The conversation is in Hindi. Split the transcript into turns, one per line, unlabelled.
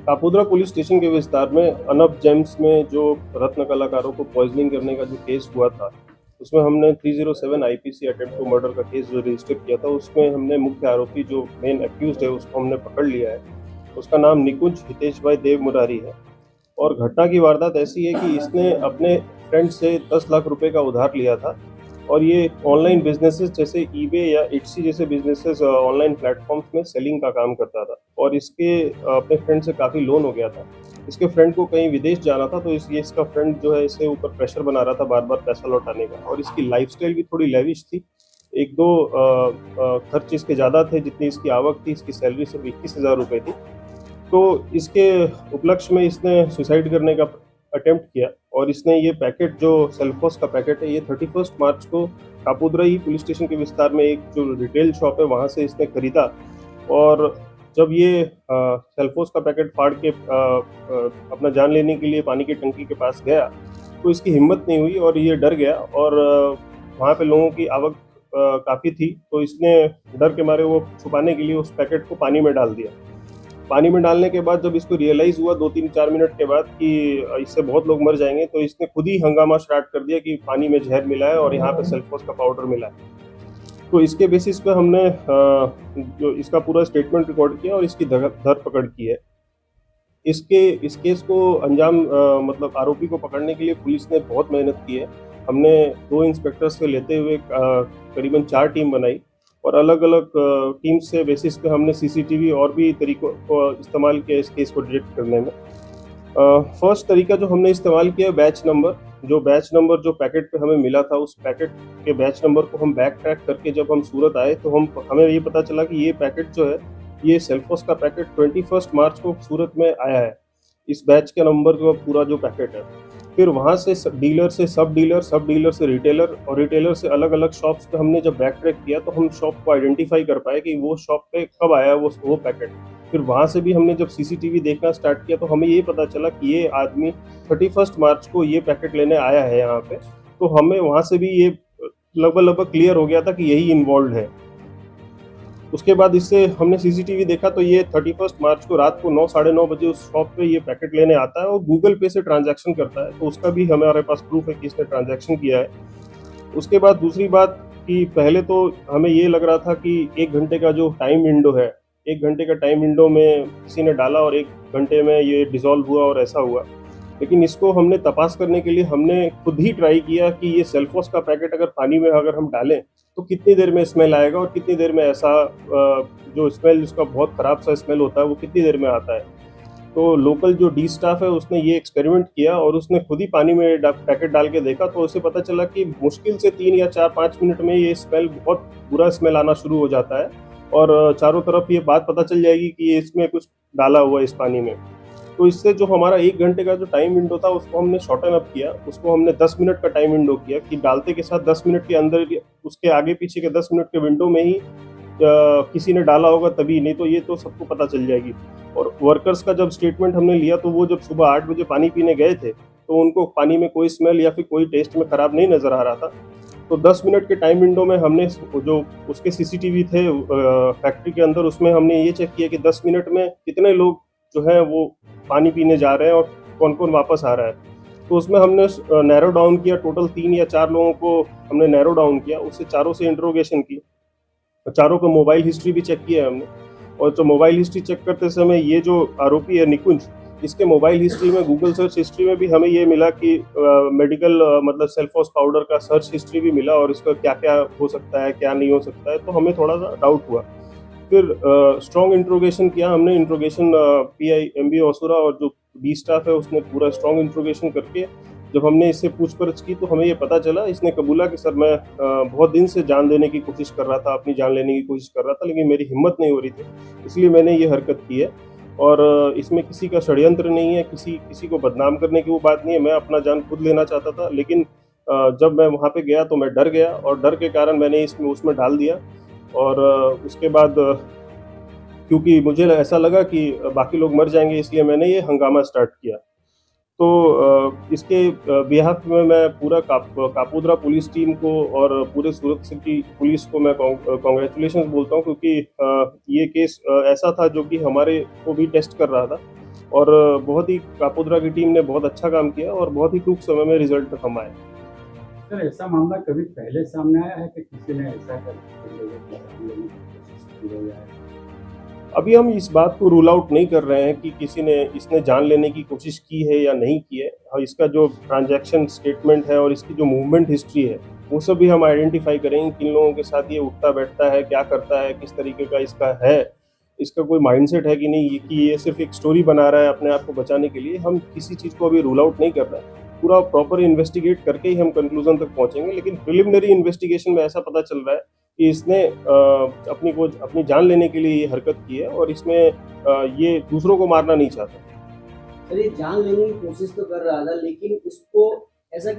कापोद्रा पुलिस स्टेशन के विस्तार में अनब जेम्स में जो रत्न कलाकारों को पॉइजनिंग करने का जो केस हुआ था, उसमें हमने 307 आईपीसी अटेम्प्ट टू मर्डर का केस जो रजिस्टर किया था, उसमें हमने मुख्य आरोपी जो मेन अक्यूज्ड है उसको हमने पकड़ लिया है। उसका नाम निकुंज हितेश भाई देव मुरारी है। और घटना की वारदात ऐसी है कि इसने अपने फ्रेंड से 10 लाख रुपए का उधार लिया था और ये ऑनलाइन बिजनेसेस जैसे ईबे या इट्सी जैसे बिजनेसेस ऑनलाइन प्लेटफॉर्म्स में सेलिंग का काम करता था और इसके अपने फ्रेंड से काफ़ी लोन हो गया था। इसके फ्रेंड को कहीं विदेश जाना था, तो इसका फ्रेंड जो है इसके ऊपर प्रेशर बना रहा था बार बार पैसा लौटाने का, और इसकी लाइफस्टाइल भी थोड़ी लेविश थी। एक दो खर्च इसके ज़्यादा थे, जितनी इसकी आवक थी इसकी सैलरी सिर्फ 21,000 रुपये थी। तो इसके उपलक्ष्य में इसने सुसाइड करने का अटेम्प्ट किया और इसने ये पैकेट जो सेल्फोस का पैकेट है, ये 31 मार्च को कापोद्रा पुलिस स्टेशन के विस्तार में एक जो रिटेल शॉप है वहाँ से इसने खरीदा। और जब ये सेल्फोस का पैकेट फाड़ के अपना जान लेने के लिए पानी की टंकी के पास गया, तो इसकी हिम्मत नहीं हुई और ये डर गया। और वहाँ पे लोगों की आवक काफ़ी थी, तो इसने डर के मारे वो छुपाने के लिए उस पैकेट को पानी में डाल दिया। पानी में डालने के बाद जब इसको रियलाइज़ हुआ 2-3-4 मिनट के बाद कि इससे बहुत लोग मर जाएँगे, तो इसने खुद ही हंगामा स्टार्ट कर दिया कि पानी में जहर मिला है और यहाँ पे सेल्फोस का पाउडर मिला है। तो इसके बेसिस पे हमने जो इसका पूरा स्टेटमेंट रिकॉर्ड किया और इसकी धरपकड़ की है। इस केस को अंजाम मतलब आरोपी को पकड़ने के लिए पुलिस ने बहुत मेहनत की है। हमने 2 इंस्पेक्टर्स से लेते हुए करीबन 4 टीम बनाई और अलग-अलग टीम्स से बेसिस पे हमने सीसीटीवी और भी तरीकों को इस्तेमाल किया इस केस को डिटेक्ट करने में। फर्स्ट तरीका जो हमने इस्तेमाल किया बैच नंबर जो पैकेट पे हमें मिला था, उस पैकेट के बैच नंबर को हम बैक ट्रैक करके जब हम सूरत आए तो हमें ये पता चला कि ये पैकेट जो है, ये सेल्फोस का पैकेट 21 मार्च को सूरत में आया है। इस बैच के नंबर का पूरा जो पैकेट है। फिर वहाँ से डीलर से सब डीलर, सब डीलर से रिटेलर और रिटेलर से अलग-अलग शॉप्स पे हमने जब बैक ट्रैक किया तो हम शॉप को आइडेंटिफ़ाई कर पाए कि वो शॉप पे कब आया वो पैकेट। फिर वहाँ से भी हमने जब सीसीटीवी देखना स्टार्ट किया तो हमें ये पता चला कि ये आदमी 31 मार्च को ये पैकेट लेने आया है यहाँ पे। तो हमें वहाँ से भी ये लगभग क्लियर हो गया था कि यही इन्वॉल्व्ड है। उसके बाद इससे हमने सीसीटीवी देखा तो ये 31 मार्च को रात को 9 साढ़े 9 बजे उस शॉप पे ये पैकेट लेने आता है और गूगल पे से ट्रांजैक्शन करता है, तो उसका भी हमारे पास प्रूफ है कि इसने ट्रांजैक्शन किया है। उसके बाद दूसरी बात कि पहले तो हमें ये लग रहा था कि 1 घंटे का जो टाइम विंडो है, 1 घंटे का टाइम विंडो में किसी ने डाला और 1 घंटे में ये डिसॉल्व हुआ और ऐसा हुआ। लेकिन इसको हमने तपास करने के लिए हमने खुद ही ट्राई किया कि ये सेल्फोस का पैकेट अगर पानी में अगर हम डालें, तो कितनी देर में स्मेल आएगा और कितनी देर में ऐसा जो स्मेल जिसका बहुत ख़राब सा स्मेल होता है, वो कितनी देर में आता है। तो लोकल जो डी स्टाफ है उसने ये एक्सपेरिमेंट किया और उसने खुद ही पानी में पैकेट डाल के देखा, तो उसे पता चला कि मुश्किल से 3 या 4-5 मिनट में ये स्मेल बहुत बुरा स्मेल आना शुरू हो जाता है और चारों तरफ ये बात पता चल जाएगी कि ये इसमें कुछ डाला हुआ है इस पानी में। तो इससे जो हमारा 1 घंटे का जो टाइम विंडो था उसको हमने शॉर्टन अप किया, उसको हमने 10 मिनट का टाइम विंडो किया कि डालते के साथ 10 मिनट के अंदर उसके आगे पीछे के 10 मिनट के विंडो में ही किसी ने डाला होगा तभी, नहीं तो ये तो सबको पता चल जाएगी। और वर्कर्स का जब स्टेटमेंट हमने लिया तो वो जब सुबह 8 बजे पानी पीने गए थे, तो उनको पानी में कोई स्मेल या फिर कोई टेस्ट में खराब नहीं नज़र आ रहा था। तो 10 मिनट के टाइम विंडो में हमने जो उसके सीसीटीवी थे फैक्ट्री के अंदर, उसमें हमने ये चेक किया कि 10 मिनट में कितने लोग जो हैं वो पानी पीने जा रहे हैं और कौन-कौन वापस आ रहा है। तो उसमें हमने नैरो डाउन किया, टोटल 3 या 4 लोगों को हमने नैरो डाउन किया, उससे चारों से इंटरोगेशन की। चारों का मोबाइल हिस्ट्री भी चेक किया है हमने। और जो मोबाइल हिस्ट्री चेक करते समय ये जो आरोपी है निकुंज, इसके मोबाइल हिस्ट्री में गूगल सर्च हिस्ट्री में भी हमें ये मिला कि मेडिकल मतलब सेल्फोस पाउडर का सर्च हिस्ट्री भी मिला और इसका क्या-क्या हो सकता है, क्या नहीं हो सकता है, तो हमें थोड़ा-सा डाउट हुआ। फिर स्ट्रॉन्ग इंट्रोगेशन किया हमने, इंट्रोगेशन पीआई एमबी ओसुरा और जो डी स्टाफ है उसने पूरा स्ट्रॉन्ग इंट्रोगेशन करके जब हमने इससे पूछपरछ की तो हमें ये पता चला, इसने कबूला कि सर मैं बहुत दिन से जान देने की कोशिश कर रहा था, अपनी जान लेने की कोशिश कर रहा था, लेकिन मेरी हिम्मत नहीं हो रही थी, इसलिए मैंने ये हरकत की है। और इसमें किसी का षड्यंत्र नहीं है, किसी को बदनाम करने की वो बात नहीं है, मैं अपना जान खुद लेना चाहता था, लेकिन जब मैं वहाँ पे गया तो मैं डर गया और डर के कारण मैंने उसमें डाल दिया। और उसके बाद क्योंकि मुझे ऐसा लगा कि बाकी लोग मर जाएँगे, इसलिए मैंने ये हंगामा स्टार्ट किया। तो इसके बिहाफ़ में मैं पूरा कापोद्रा पुलिस टीम को और पूरे सूरत सिटी पुलिस को मैं कांग्रेचुलेशंस बोलता हूँ, क्योंकि ये केस ऐसा था जो कि हमारे को भी टेस्ट कर रहा था। और बहुत ही कापोद्रा की टीम ने बहुत अच्छा काम किया और बहुत ही टूंक समय में रिजल्ट हम आए।
सर, ऐसा मामला कभी पहले सामने आया है कि किसी ने ऐसा करके लोगों की जान लेने की कोशिश की हो या
अभी हम इस बात को रूल आउट नहीं कर रहे हैं कि किसी ने इसने जान लेने की कोशिश की है या नहीं की है, और इसका जो ट्रांजैक्शन स्टेटमेंट है और इसकी जो मूवमेंट हिस्ट्री है, वो सब भी हम आइडेंटिफाई करेंगे, किन लोगों के साथ ये उठता बैठता है, क्या करता है, किस तरीके का इसका है, इसका कोई माइंडसेट है कि नहीं, कि ये सिर्फ एक स्टोरी बना रहा है अपने आप को बचाने के लिए। हम किसी चीज़ को अभी रूल आउट नहीं कर रहे हैं, पूरा प्रॉपर इन्वेस्टिगेट करके ही हम कंक्लूजन तक पहुंचेंगे। लेकिन प्रिलिमिनरी इन्वेस्टिगेशन में ऐसा पता चल रहा है कि इसने अपनी जान लेने के लिए ये हरकत की है और इसमें ये दूसरों को मारना नहीं चाहता।
सर, ये जान लेने की कोशिश तो कर रहा था, लेकिन इसको ऐसा